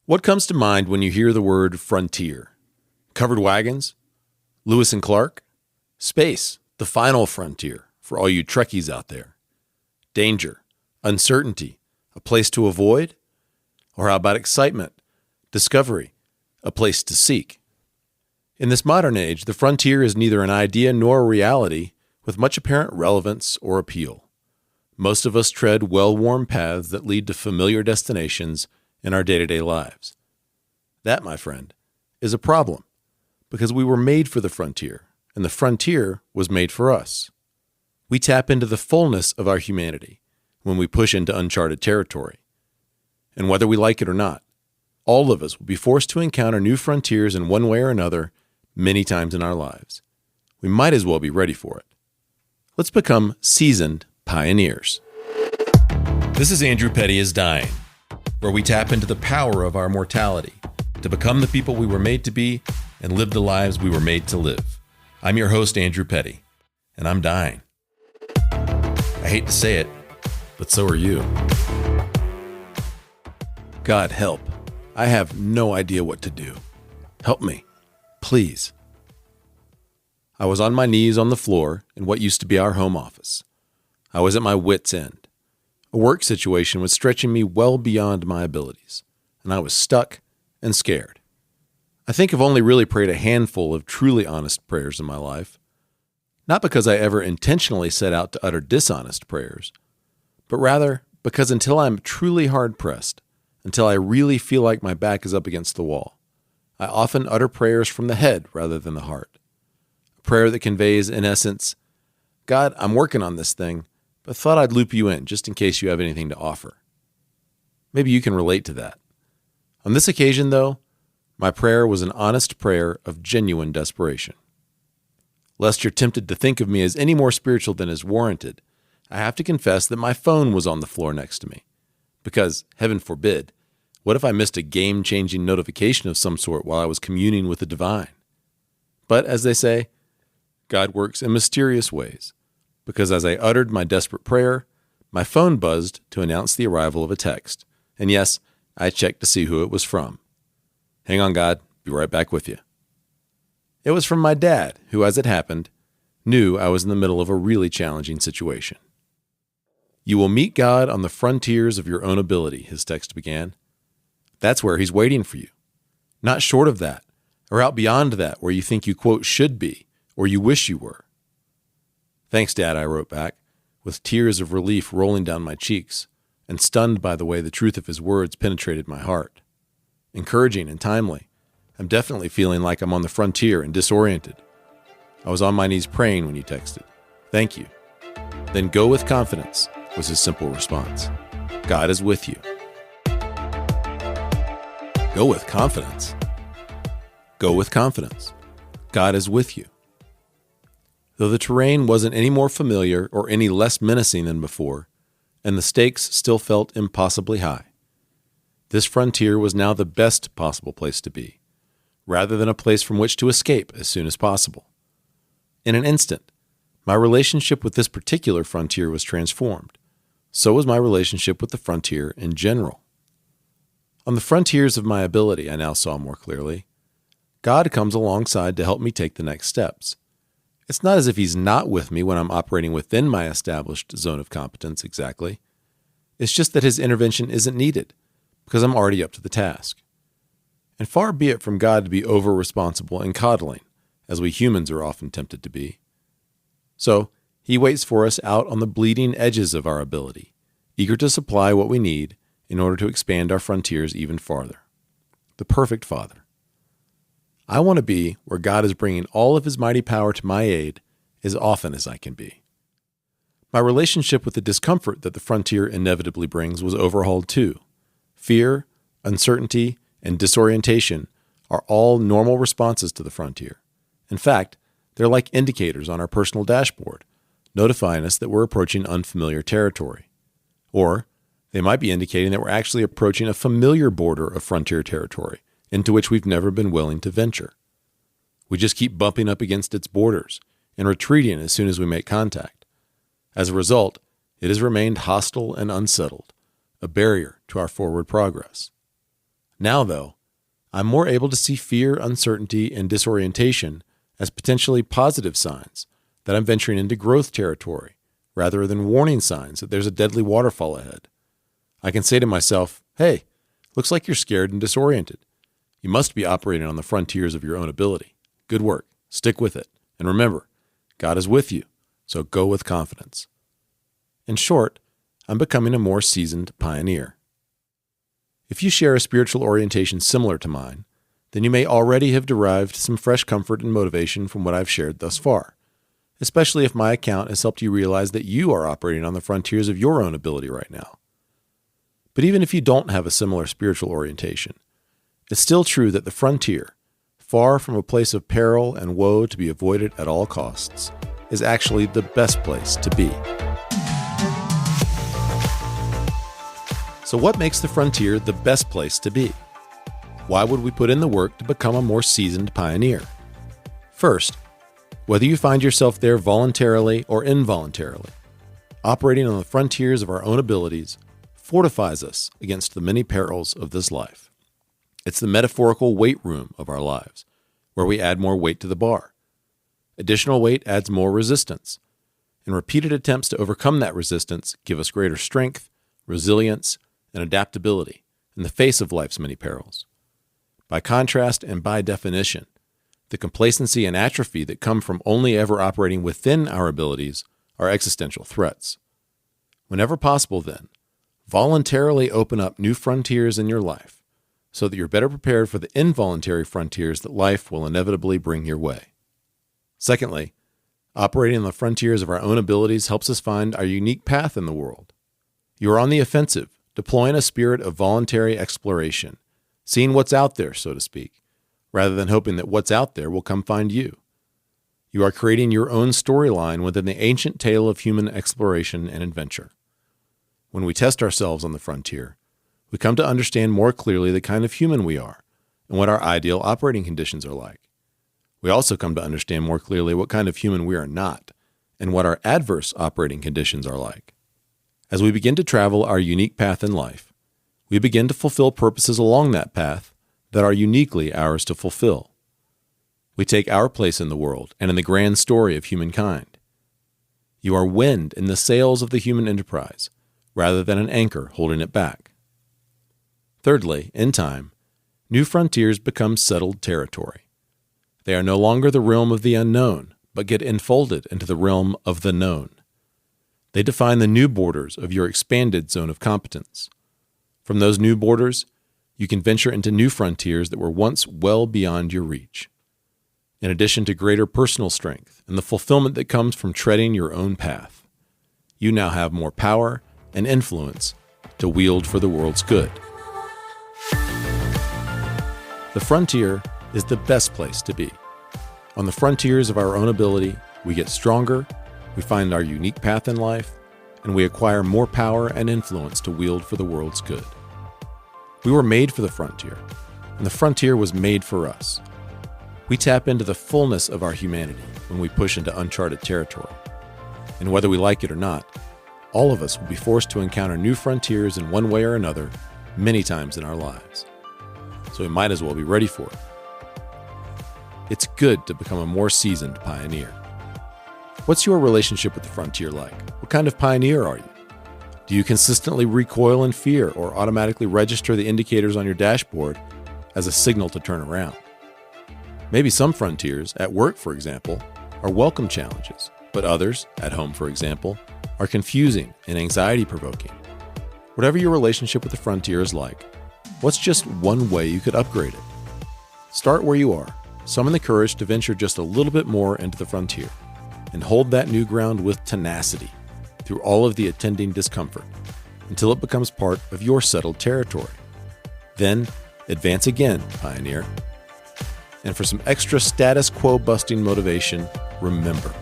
What comes to mind when you hear the word frontier? Covered wagons? Lewis and Clark? Space, the final frontier for all you Trekkies out there. Danger, uncertainty, a place to avoid? Or how about excitement, discovery, a place to seek? In this modern age, the frontier is neither an idea nor a reality with much apparent relevance or appeal. Most of us tread well-worn paths that lead to familiar destinations in our day-to-day lives. That, my friend, is a problem because we were made for the frontier, and the frontier was made for us. We tap into the fullness of our humanity when we push into uncharted territory. And whether we like it or not, all of us will be forced to encounter new frontiers in one way or another many times in our lives. We might as well be ready for it. Let's become seasoned pioneers. This is Andrew Petty is Dying, where we tap into the power of our mortality to become the people we were made to be and live the lives we were made to live. I'm your host, Andrew Petty, and I'm dying. I hate to say it, but so are you. God help. I have no idea what to do. Help me, please. I was on my knees on the floor in what used to be our home office. I was at my wit's end. A work situation was stretching me well beyond my abilities, and I was stuck and scared. I think I've only really prayed a handful of truly honest prayers in my life, not because I ever intentionally set out to utter dishonest prayers, but rather because until I'm truly hard-pressed, until I really feel like my back is up against the wall, I often utter prayers from the head rather than the heart. A prayer that conveys, in essence, God, I'm working on this thing, but thought I'd loop you in just in case you have anything to offer. Maybe you can relate to that. On this occasion, though, my prayer was an honest prayer of genuine desperation. Lest you're tempted to think of me as any more spiritual than is warranted, I have to confess that my phone was on the floor next to me. Because, heaven forbid, what if I missed a game-changing notification of some sort while I was communing with the divine? But, as they say, God works in mysterious ways, because as I uttered my desperate prayer, my phone buzzed to announce the arrival of a text. And yes, I checked to see who it was from. Hang on, God. Be right back with you. It was from my dad, who, as it happened, knew I was in the middle of a really challenging situation. You will meet God on the frontiers of your own ability, his text began. That's where he's waiting for you. Not short of that, or out beyond that where you think you, quote, should be, or you wish you were. Thanks, Dad, I wrote back, with tears of relief rolling down my cheeks, and stunned by the way the truth of his words penetrated my heart. Encouraging and timely, I'm definitely feeling like I'm on the frontier and disoriented. I was on my knees praying when you texted. Thank you. Then go with confidence, was his simple response. God is with you. Go with confidence. Go with confidence. God is with you. Though the terrain wasn't any more familiar or any less menacing than before, and the stakes still felt impossibly high, this frontier was now the best possible place to be, rather than a place from which to escape as soon as possible. In an instant, my relationship with this particular frontier was transformed. So was my relationship with the frontier in general. On the frontiers of my ability, I now saw more clearly, God comes alongside to help me take the next steps. It's not as if he's not with me when I'm operating within my established zone of competence exactly. It's just that his intervention isn't needed because I'm already up to the task. And far be it from God to be over-responsible and coddling, as we humans are often tempted to be. So, he waits for us out on the bleeding edges of our ability, eager to supply what we need in order to expand our frontiers even farther. The perfect Father. I want to be where God is bringing all of his mighty power to my aid as often as I can be. My relationship with the discomfort that the frontier inevitably brings was overhauled too. Fear, uncertainty, and disorientation are all normal responses to the frontier. In fact, they're like indicators on our personal dashboard, notifying us that we're approaching unfamiliar territory. Or they might be indicating that we're actually approaching a familiar border of frontier territory into which we've never been willing to venture. We just keep bumping up against its borders and retreating as soon as we make contact. As a result, it has remained hostile and unsettled, a barrier to our forward progress. Now, though, I'm more able to see fear, uncertainty, and disorientation as potentially positive signs that I'm venturing into growth territory, rather than warning signs that there's a deadly waterfall ahead. I can say to myself, hey, looks like you're scared and disoriented. You must be operating on the frontiers of your own ability. Good work. Stick with it. And remember, God is with you, so go with confidence. In short, I'm becoming a more seasoned pioneer. If you share a spiritual orientation similar to mine, then you may already have derived some fresh comfort and motivation from what I've shared thus far, especially if my account has helped you realize that you are operating on the frontiers of your own ability right now. But even if you don't have a similar spiritual orientation, it's still true that the frontier, far from a place of peril and woe to be avoided at all costs, is actually the best place to be. So what makes the frontier the best place to be? Why would we put in the work to become a more seasoned pioneer? First, whether you find yourself there voluntarily or involuntarily, operating on the frontiers of our own abilities fortifies us against the many perils of this life. It's the metaphorical weight room of our lives, where we add more weight to the bar. Additional weight adds more resistance, and repeated attempts to overcome that resistance give us greater strength, resilience, and adaptability in the face of life's many perils. By contrast and by definition, the complacency and atrophy that come from only ever operating within our abilities are existential threats. Whenever possible, then, voluntarily open up new frontiers in your life so that you're better prepared for the involuntary frontiers that life will inevitably bring your way. Secondly, operating on the frontiers of our own abilities helps us find our unique path in the world. You are on the offensive, deploying a spirit of voluntary exploration, seeing what's out there, so to speak, rather than hoping that what's out there will come find you. You are creating your own storyline within the ancient tale of human exploration and adventure. When we test ourselves on the frontier, we come to understand more clearly the kind of human we are and what our ideal operating conditions are like. We also come to understand more clearly what kind of human we are not and what our adverse operating conditions are like. As we begin to travel our unique path in life, we begin to fulfill purposes along that path that are uniquely ours to fulfill. We take our place in the world and in the grand story of humankind. You are wind in the sails of the human enterprise, rather than an anchor holding it back. Thirdly, in time, new frontiers become settled territory. They are no longer the realm of the unknown, but get enfolded into the realm of the known. They define the new borders of your expanded zone of competence. From those new borders, you can venture into new frontiers that were once well beyond your reach. In addition to greater personal strength and the fulfillment that comes from treading your own path, you now have more power and influence to wield for the world's good. The frontier is the best place to be. On the frontiers of our own ability, we get stronger, we find our unique path in life, and we acquire more power and influence to wield for the world's good. We were made for the frontier, and the frontier was made for us. We tap into the fullness of our humanity when we push into uncharted territory. And whether we like it or not, all of us will be forced to encounter new frontiers in one way or another many times in our lives. So we might as well be ready for it. It's good to become a more seasoned pioneer. What's your relationship with the frontier like? What kind of pioneer are you? Do you consistently recoil in fear or automatically register the indicators on your dashboard as a signal to turn around? Maybe some frontiers, at work for example, are welcome challenges, but others, at home for example, are confusing and anxiety-provoking. Whatever your relationship with the frontier is like, what's just one way you could upgrade it? Start where you are, summon the courage to venture just a little bit more into the frontier, and hold that new ground with tenacity through all of the attending discomfort until it becomes part of your settled territory. Then, advance again, pioneer. And for some extra status quo busting motivation, remember,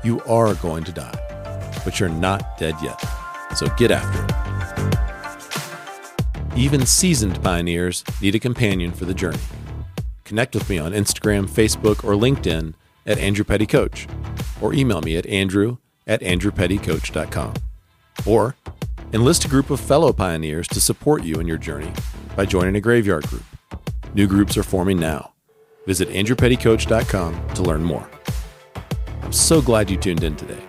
you are going to die, but you're not dead yet. So get after it. Even seasoned pioneers need a companion for the journey. Connect with me on Instagram, Facebook, or LinkedIn at Andrew Petty Coach, or email me at andrew@andrewpettycoach.com. Or enlist a group of fellow pioneers to support you in your journey by joining a graveyard group. New groups are forming now. Visit andrewpettycoach.com to learn more. I'm so glad you tuned in today.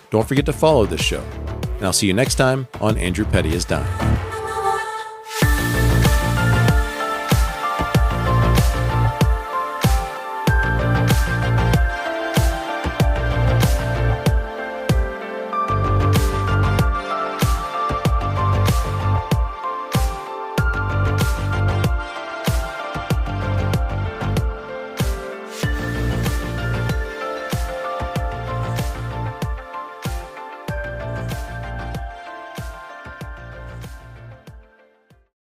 Don't forget to follow this show, and I'll see you next time on Andrew Petty is Dying.